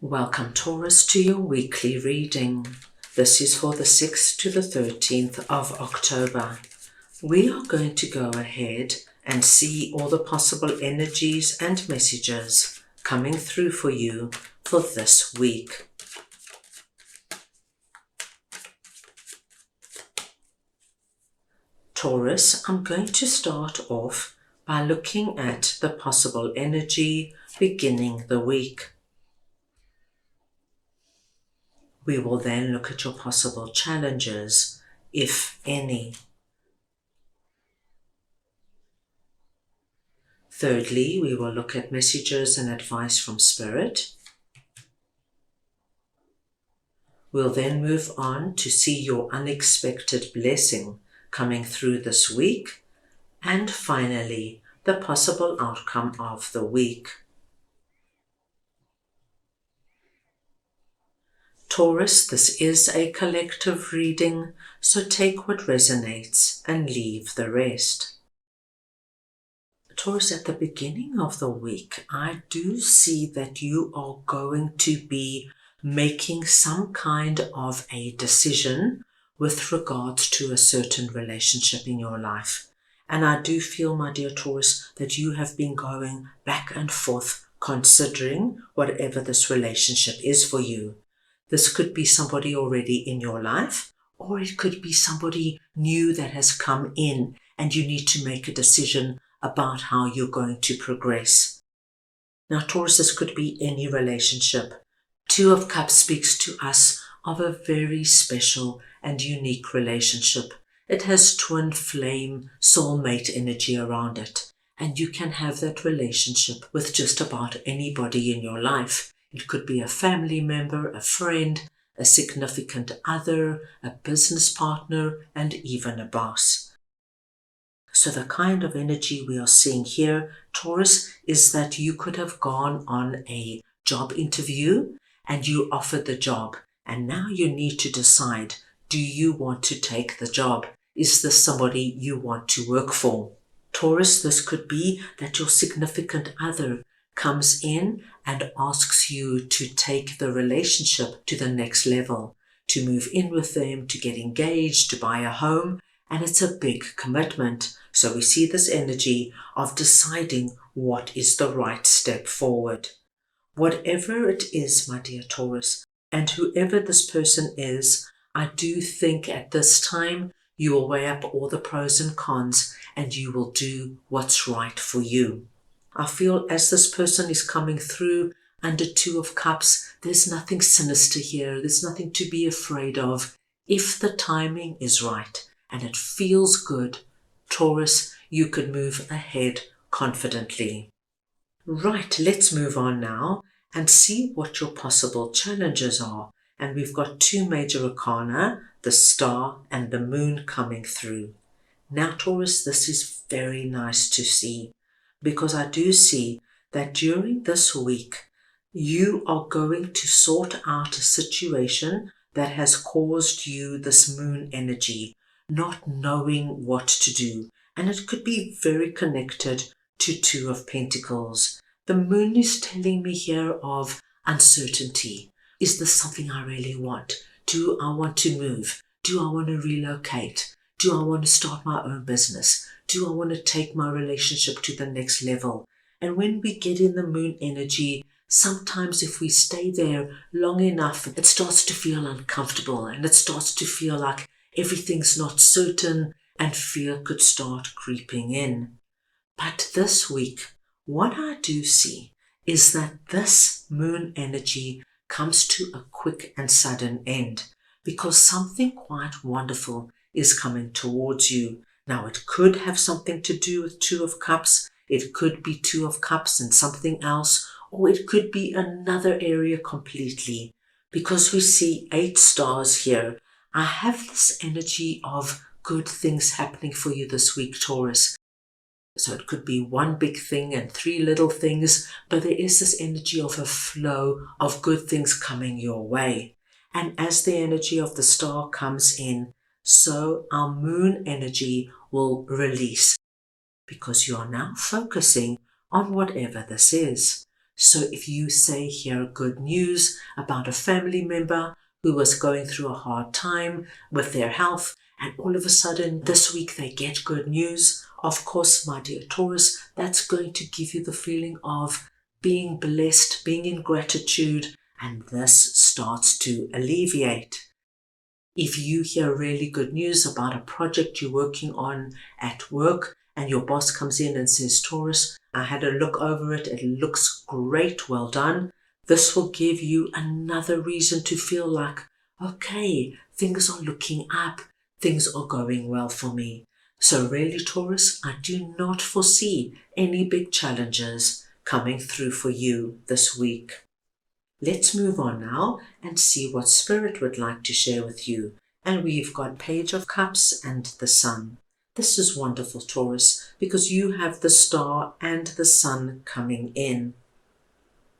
Welcome, Taurus, to your weekly reading. This is for the 6th to the 13th of October. We are going to go ahead and see all the possible energies and messages coming through for you for this week. Taurus, I'm going to start off by looking at the possible energy beginning the week. We will then look at your possible challenges, if any. Thirdly, we will look at messages and advice from Spirit. We'll then move on to see your unexpected blessing coming through this week. And finally, the possible outcome of the week. Taurus, this is a collective reading, so take what resonates and leave the rest. Taurus, at the beginning of the week, I do see that you are going to be making some kind of a decision with regards to a certain relationship in your life. And I do feel, my dear Taurus, that you have been going back and forth considering whatever this relationship is for you. This could be somebody already in your life, or it could be somebody new that has come in and you need to make a decision about how you're going to progress. Now, Taurus, this could be any relationship. Two of Cups speaks to us of a very special and unique relationship. It has twin flame soulmate energy around it, and you can have that relationship with just about anybody in your life. It could be a family member, a friend, a significant other, a business partner, and even a boss. So the kind of energy we are seeing here, Taurus, is that you could have gone on a job interview and you offered the job, and now you need to decide, do you want to take the job? Is this somebody you want to work for? Taurus, this could be that your significant other comes in and asks you to take the relationship to the next level, to move in with them, to get engaged, to buy a home, and it's a big commitment. So we see this energy of deciding what is the right step forward. Whatever it is, my dear Taurus, and whoever this person is, I do think at this time you will weigh up all the pros and cons and you will do what's right for you. I feel as this person is coming through under Two of Cups, there's nothing sinister here. There's nothing to be afraid of. If the timing is right and it feels good, Taurus, you could move ahead confidently. Right, let's move on now and see what your possible challenges are. And we've got two major arcana, the Star and the Moon, coming through. Now, Taurus, this is very nice to see, because I do see that during this week, you are going to sort out a situation that has caused you this moon energy, not knowing what to do. And it could be very connected to Two of Pentacles. The moon is telling me here of uncertainty. Is this something I really want? Do I want to move? Do I want to relocate? Do I want to start my own business? Do I want to take my relationship to the next level? And when we get in the moon energy, sometimes if we stay there long enough, it starts to feel uncomfortable and it starts to feel like everything's not certain and fear could start creeping in. But this week, what I do see is that this moon energy comes to a quick and sudden end because something quite wonderful is coming towards you. Now, it could have something to do with Two of Cups. It could be Two of Cups and something else, or it could be another area completely, because we see 8 stars here. I have this energy of good things happening for you this week, Taurus. So it could be one big thing and 3 little things, but there is this energy of a flow of good things coming your way. And as the energy of the star comes in, so our moon energy will release, because you are now focusing on whatever this is. So if you say here good news about a family member who was going through a hard time with their health, and all of a sudden this week they get good news, of course, my dear Taurus, that's going to give you the feeling of being blessed, being in gratitude, and this starts to alleviate. If you hear really good news about a project you're working on at work and your boss comes in and says, Taurus, I had a look over it, it looks great, well done. This will give you another reason to feel like, okay, things are looking up, things are going well for me. So really, Taurus, I do not foresee any big challenges coming through for you this week. Let's move on now and see what Spirit would like to share with you. And we've got Page of Cups and the Sun. This is wonderful, Taurus, because you have the Star and the Sun coming in.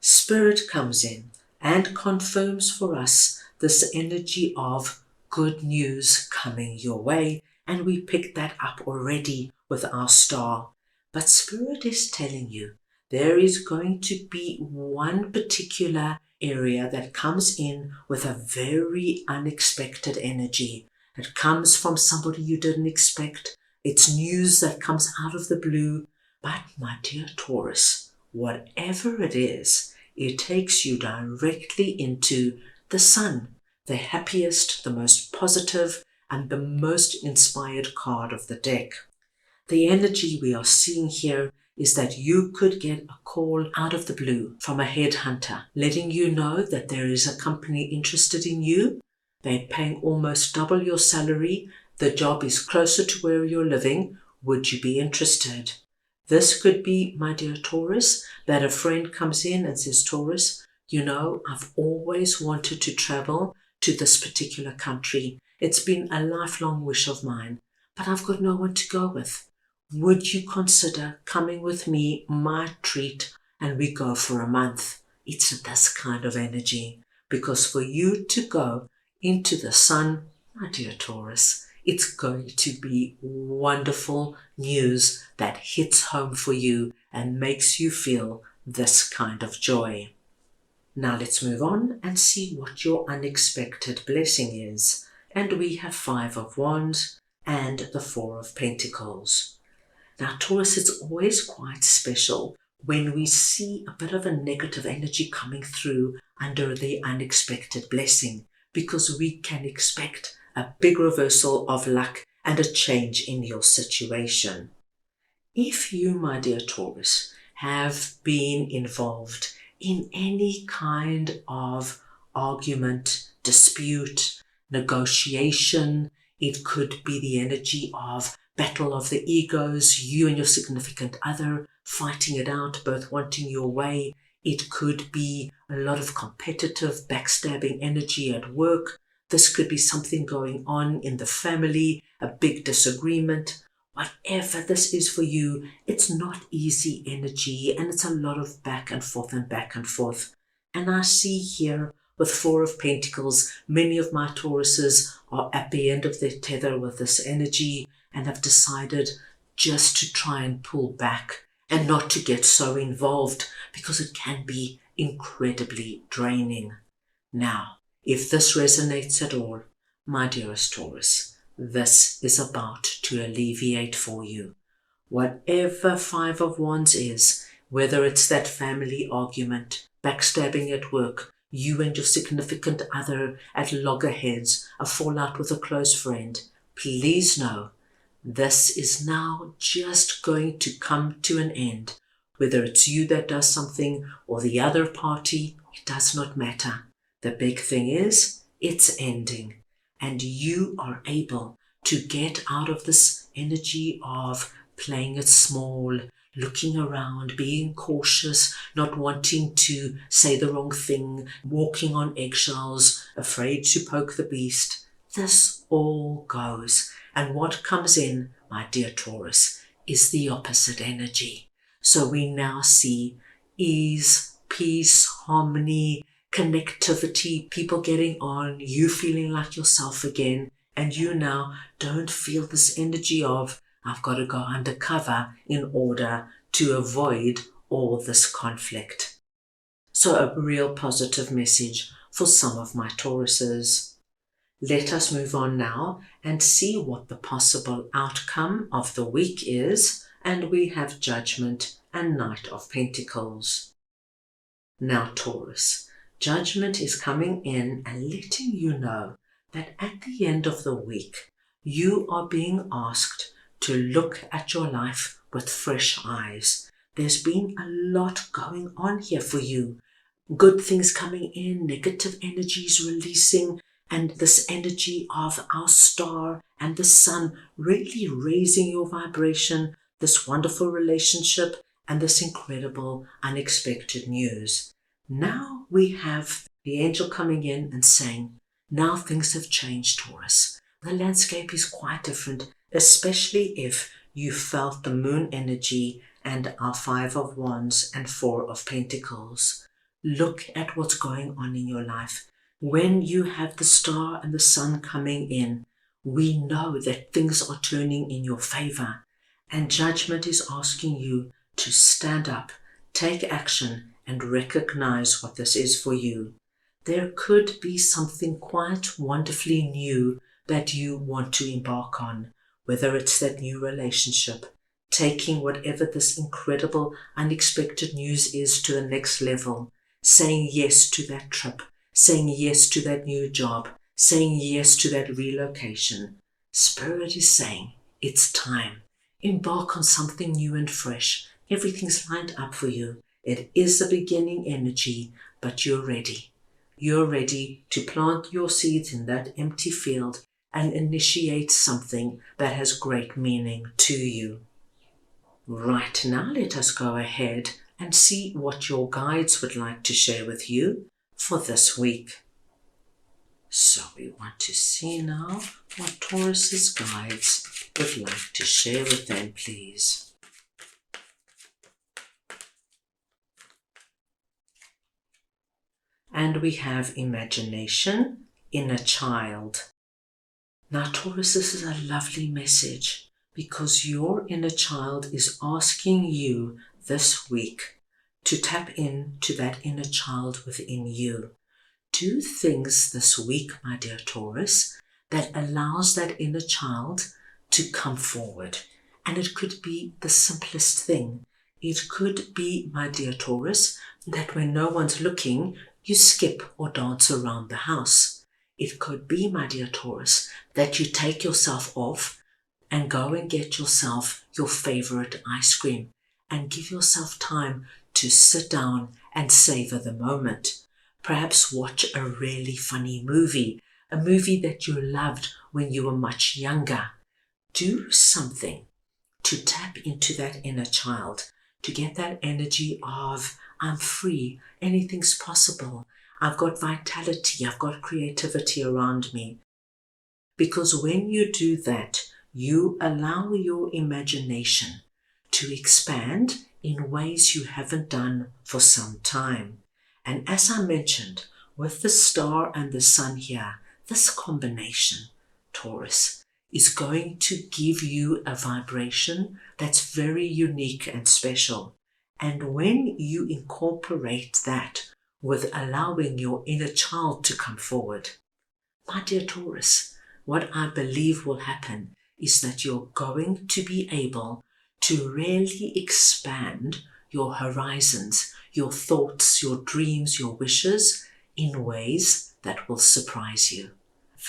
Spirit comes in and confirms for us this energy of good news coming your way. And we picked that up already with our Star. But Spirit is telling you there is going to be one particular area that comes in with a very unexpected energy. It comes from somebody you didn't expect. It's news that comes out of the blue. But my dear Taurus, whatever it is, it takes you directly into the Sun, the happiest, the most positive, and the most inspired card of the deck. The energy we are seeing here is that you could get a call out of the blue from a headhunter, letting you know that there is a company interested in you. They're paying almost double your salary. The job is closer to where you're living. Would you be interested? This could be, my dear Taurus, that a friend comes in and says, Taurus, you know, I've always wanted to travel to this particular country. It's been a lifelong wish of mine, but I've got no one to go with. Would you consider coming with me, my treat, and we go for a month? It's this kind of energy. Because for you to go into the Sun, my dear Taurus, it's going to be wonderful news that hits home for you and makes you feel this kind of joy. Now let's move on and see what your unexpected blessing is. And we have 5 of Wands and the 4 of Pentacles. Now, Taurus, it's always quite special when we see a bit of a negative energy coming through under the unexpected blessing, because we can expect a big reversal of luck and a change in your situation. If you, my dear Taurus, have been involved in any kind of argument, dispute, negotiation, it could be the energy of battle of the egos, you and your significant other fighting it out, both wanting your way. It could be a lot of competitive, backstabbing energy at work. This could be something going on in the family, a big disagreement. Whatever this is for you, it's not easy energy, and it's a lot of back and forth and back and forth. And I see here with 4 of Pentacles, many of my Tauruses are at the end of their tether with this energy and have decided just to try and pull back and not to get so involved, because it can be incredibly draining. Now, if this resonates at all, my dearest Taurus, this is about to alleviate for you. Whatever 5 of Wands is, whether it's that family argument, backstabbing at work, you and your significant other at loggerheads, a fallout with a close friend, please know this is now just going to come to an end. Whether it's you that does something or the other party, it does not matter. The big thing is, it's ending. And you are able to get out of this energy of playing it small, looking around, being cautious, not wanting to say the wrong thing, walking on eggshells, afraid to poke the beast. This all goes. And what comes in, my dear Taurus, is the opposite energy. So we now see ease, peace, harmony, connectivity, people getting on, you feeling like yourself again, and you now don't feel this energy of, I've got to go undercover in order to avoid all this conflict. So a real positive message for some of my Tauruses. Let us move on now and see what the possible outcome of the week is, and we have Judgment and Knight of Pentacles. Now Taurus, Judgment is coming in and letting you know that at the end of the week, you are being asked to look at your life with fresh eyes. There's been a lot going on here for you. Good things coming in, negative energies releasing, and this energy of our star and the sun really raising your vibration, this wonderful relationship, and this incredible unexpected news. Now we have the angel coming in and saying, now things have changed, Taurus. The landscape is quite different, especially if you felt the moon energy and our 5 of Wands and 4 of Pentacles. Look at what's going on in your life. When you have the star and the sun coming in, we know that things are turning in your favor. And Judgment is asking you to stand up, take action, and recognize what this is for you. There could be something quite wonderfully new that you want to embark on, whether it's that new relationship, taking whatever this incredible, unexpected news is to the next level, saying yes to that trip, saying yes to that new job, saying yes to that relocation. Spirit is saying, it's time. Embark on something new and fresh. Everything's lined up for you. It is the beginning energy, but you're ready. You're ready to plant your seeds in that empty field and initiate something that has great meaning to you. Right, now let us go ahead and see what your guides would like to share with you for this week. So we want to see now what Taurus's guides would like to share with them, please. And we have imagination, inner child. Now Taurus, this is a lovely message because your inner child is asking you this week to tap into that inner child within you. Do things this week, my dear Taurus, that allows that inner child to come forward. And it could be the simplest thing. It could be, my dear Taurus, that when no one's looking, you skip or dance around the house. It could be, my dear Taurus, that you take yourself off and go and get yourself your favorite ice cream and give yourself time to sit down and savor the moment. Perhaps watch a really funny movie, a movie that you loved when you were much younger. Do something to tap into that inner child, to get that energy of, I'm free, anything's possible, I've got vitality, I've got creativity around me. Because when you do that, you allow your imagination to expand in ways you haven't done for some time. And as I mentioned, with the star and the sun here, this combination, Taurus, is going to give you a vibration that's very unique and special. And when you incorporate that with allowing your inner child to come forward, my dear Taurus, what I believe will happen is that you're going to be able to really expand your horizons, your thoughts, your dreams, your wishes in ways that will surprise you.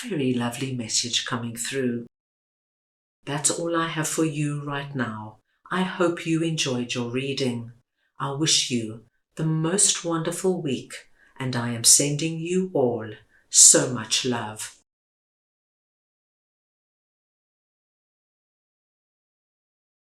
Very lovely message coming through. That's all I have for you right now. I hope you enjoyed your reading. I wish you the most wonderful week, and I am sending you all so much love.